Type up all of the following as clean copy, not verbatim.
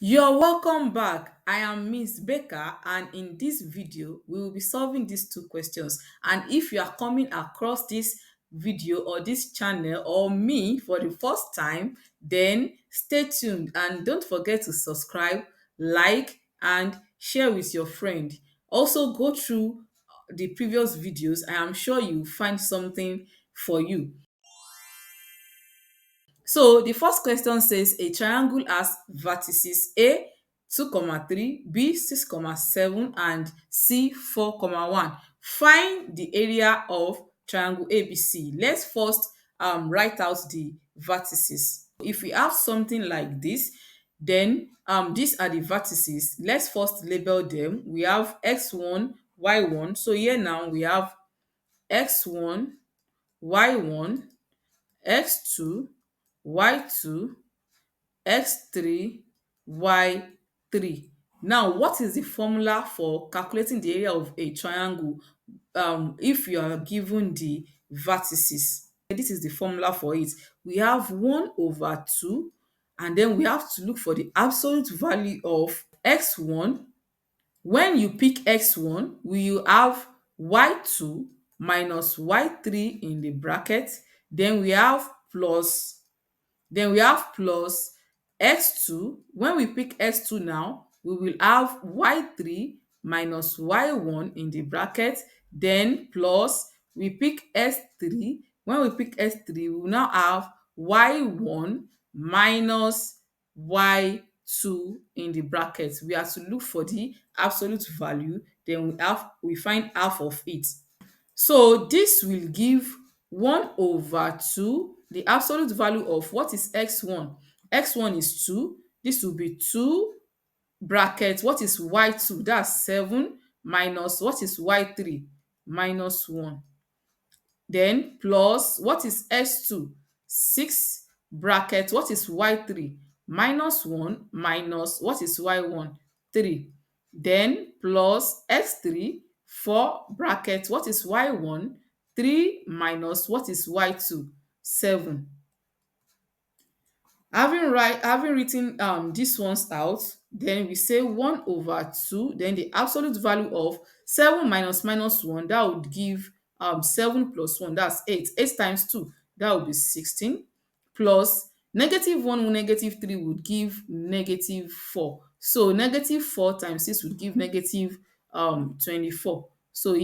You're welcome back. I am Miss Becca, and in this video, we will be solving these two questions. And if you are coming across this video or this channel or me for the first time, then stay tuned and don't forget to subscribe, like, and share with your friend. Also, go through the previous videos. I am sure you find something for you. So the first question says a triangle has vertices A 2,3, B 6,7, and C 4,1. Find the area of triangle ABC. Let's first write out the vertices. If we have something like this, then these are the vertices. Let's first label them. We have x1, y1. So here now we have x1, y1, x2, y2, x3, y3. Now, what is the formula for calculating the area of a triangle if you are given the vertices? This is the formula for it. We have 1 over 2, and then we have to look for the absolute value of x1. When you pick x1, we will have y2 minus y3 in the bracket. Then we have plus x2. When we pick x2 now, we will have y3 minus y1 in the bracket. Then plus we pick s3. When we pick s3, we will now have y1 minus y2 in the bracket. We have to look for the absolute value. Then we find half of it. So this will give 1 over 2, the absolute value of what is x1? X1 is 2. This will be 2 bracket. What is y2? That's 7 minus what is y3? Minus 1. Then plus what is s2? 6 bracket. What is y3? Minus 1 minus what is y1? 3. Then plus x3, 4 bracket. What is y1? 3 minus what is y2? 7. Having written these ones out, then we say 1 over 2, then the absolute value of 7 minus 1, that would give 7 plus 1, that's 8. 8 times 2, that would be 16, plus negative 1 with negative 3 would give negative 4. So negative 4 times 6 would give negative 24. So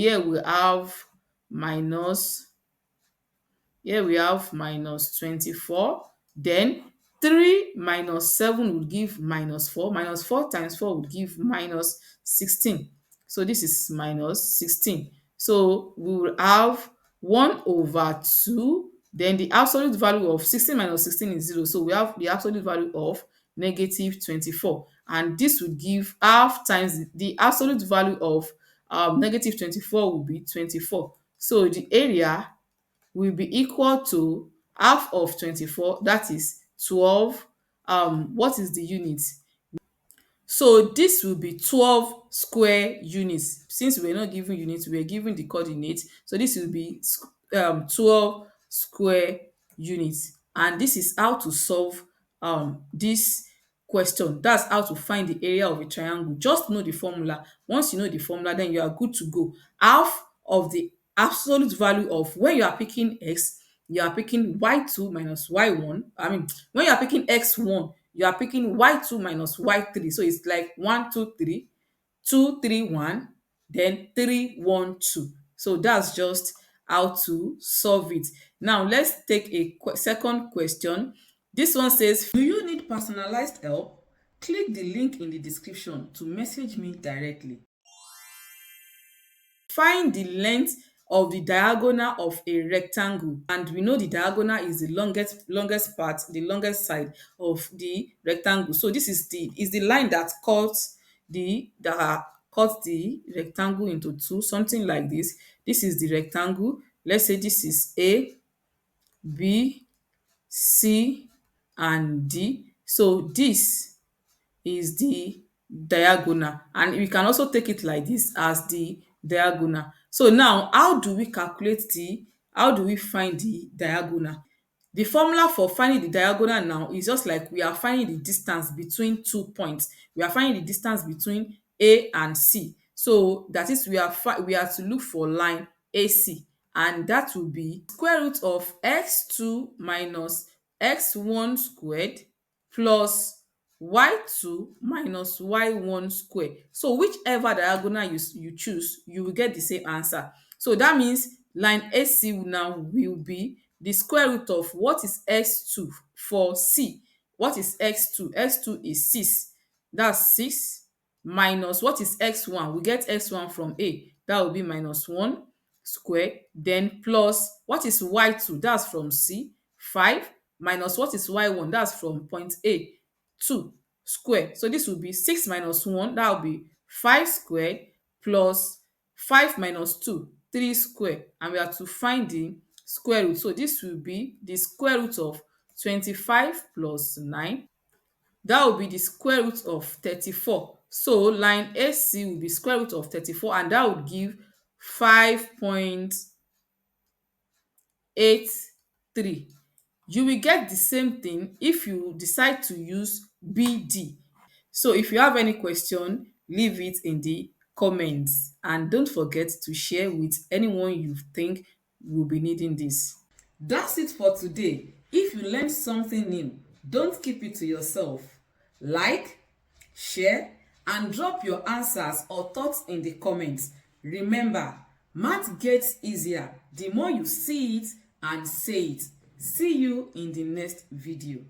minus here we have minus 24. Then 3 minus 7 would give minus 4. Minus 4 times 4 would give minus 16. So this is minus 16. So we will have 1 over 2. Then the absolute value of 16 minus 16 is 0. So we have the absolute value of negative 24. And this would give half times the absolute value of negative 24 will be 24. So the area will be equal to half of 24, that is 12. What is the unit? So this will be 12 square units. Since we're not given units, we're given the coordinates. So this will be 12 square units. And this is how to solve this question. That's how to find the area of a triangle. Just know the formula. Once you know the formula, then you are good to go. Half of the absolute value of when you are picking x, you are picking y2 minus y1. I mean, when you are picking x1, you are picking y2 minus y3. So it's like 1, 2, 3, 2, 3, 1, then 3, 1, 2. So that's just how to solve it. Now let's take a second question. This one says, do you need personalized help? Click the link in the description to message me directly. Find the length of the diagonal of a rectangle, and we know the diagonal is the longest part, the longest side of the rectangle. So this is the line that cuts the rectangle into two, something like this. This is the rectangle. Let's say this is A, B, C, and D. So this is the diagonal, and we can also take it like this as the diagonal. So now how do we find the diagonal? The formula for finding the diagonal now is just like we are finding the distance between 2 points. We are finding the distance between A and C. So that is we are to look for line AC, and that will be square root of x2 minus x1 squared plus y2 minus y1 square. So whichever diagonal you choose, you will get the same answer. So that means line AC now will be the square root of what is x2 for C. What is x2? X2 is 6. That's 6 minus what is x1? We get x1 from A. That will be minus 1 square. Then plus what is y2? That's from C. 5 minus what is y1? That's from point A. 2 square. So this will be 6 minus 1. That will be 5 square plus 5 minus 2, 3 square. And we have to find the square root. So this will be the square root of 25 plus 9. That will be the square root of 34. So line AC will be square root of 34, and that would give 5.83. You will get the same thing if you decide to use BD. So if you have any question, leave it in the comments, and don't forget to share with anyone you think will be needing this. That's it for today. If you learned something new, don't keep it to yourself. Like, share, and drop your answers or thoughts in the comments. Remember, math gets easier the more you see it and say it. See you in the next video.